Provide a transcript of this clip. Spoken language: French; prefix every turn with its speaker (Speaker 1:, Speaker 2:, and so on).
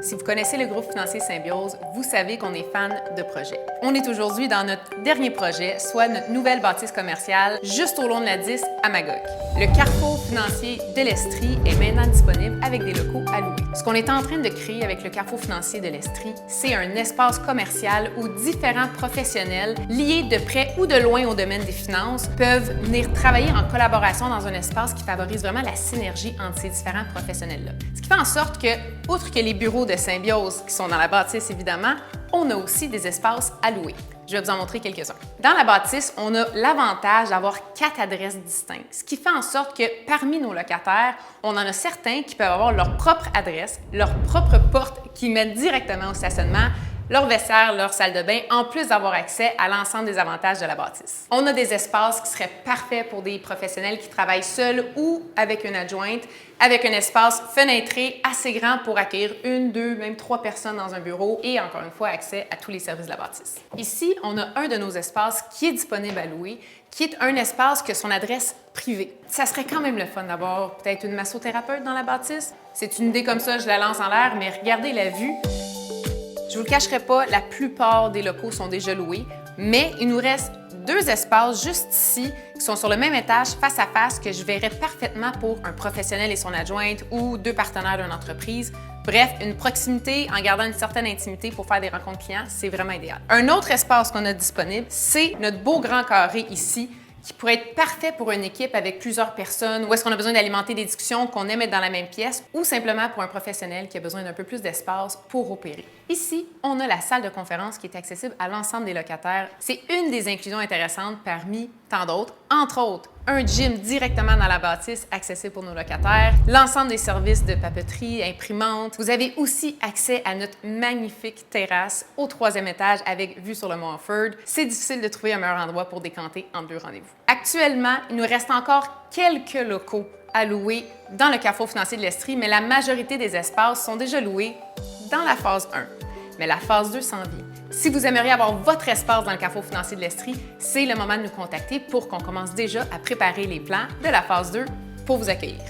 Speaker 1: Si vous connaissez le groupe financier Symbiose, vous savez qu'on est fan de projets. On est aujourd'hui dans notre dernier projet, soit notre nouvelle bâtisse commerciale juste au long de la 10 à Magog. Le carrefour financier de l'Estrie est maintenant disponible avec des locaux à louer. Ce qu'on est en train de créer avec le carrefour financier de l'Estrie, c'est un espace commercial où différents professionnels liés de près ou de loin au domaine des finances peuvent venir travailler en collaboration dans un espace qui favorise vraiment la synergie entre ces différents professionnels-là. Ce qui fait en sorte que, outre que les bureaux de Symbiose qui sont dans la bâtisse évidemment, on a aussi des espaces à louer. Je vais vous en montrer quelques-uns. Dans la bâtisse, on a l'avantage d'avoir 4 adresses distinctes, ce qui fait en sorte que parmi nos locataires, on en a certains qui peuvent avoir leur propre adresse, leur propre porte qui mène directement au stationnement, leur vestiaire, leur salle de bain, en plus d'avoir accès à l'ensemble des avantages de la bâtisse. On a des espaces qui seraient parfaits pour des professionnels qui travaillent seuls ou avec une adjointe, avec un espace fenêtré assez grand pour accueillir 1, 2, même 3 personnes dans un bureau et encore une fois, accès à tous les services de la bâtisse. Ici, on a un de nos espaces qui est disponible à louer, qui est un espace que son adresse privée. Ça serait quand même le fun d'avoir peut-être une massothérapeute dans la bâtisse. C'est une idée comme ça, je la lance en l'air, mais regardez la vue. Je vous le cacherai pas, la plupart des locaux sont déjà loués, mais il nous reste 2 espaces juste ici qui sont sur le même étage face à face que je verrais parfaitement pour un professionnel et son adjointe ou 2 partenaires d'une entreprise. Bref, une proximité en gardant une certaine intimité pour faire des rencontres clients, c'est vraiment idéal. Un autre espace qu'on a disponible, c'est notre beau grand carré ici, qui pourrait être parfait pour une équipe avec plusieurs personnes, où est-ce qu'on a besoin d'alimenter des discussions qu'on aime être dans la même pièce, ou simplement pour un professionnel qui a besoin d'un peu plus d'espace pour opérer. Ici, on a la salle de conférence qui est accessible à l'ensemble des locataires. C'est une des inclusions intéressantes parmi tant d'autres, entre autres un gym directement dans la bâtisse accessible pour nos locataires, l'ensemble des services de papeterie, imprimante. Vous avez aussi accès à notre magnifique terrasse au 3e étage avec vue sur le mont Offord. C'est difficile de trouver un meilleur endroit pour décanter entre 2 rendez-vous. Actuellement, il nous reste encore quelques locaux à louer dans le carrefour financier de l'Estrie, mais la majorité des espaces sont déjà loués dans la phase 1. Mais la phase 2 s'en vient. Si vous aimeriez avoir votre espace dans le carrefour financier de l'Estrie, c'est le moment de nous contacter pour qu'on commence déjà à préparer les plans de la phase 2 pour vous accueillir.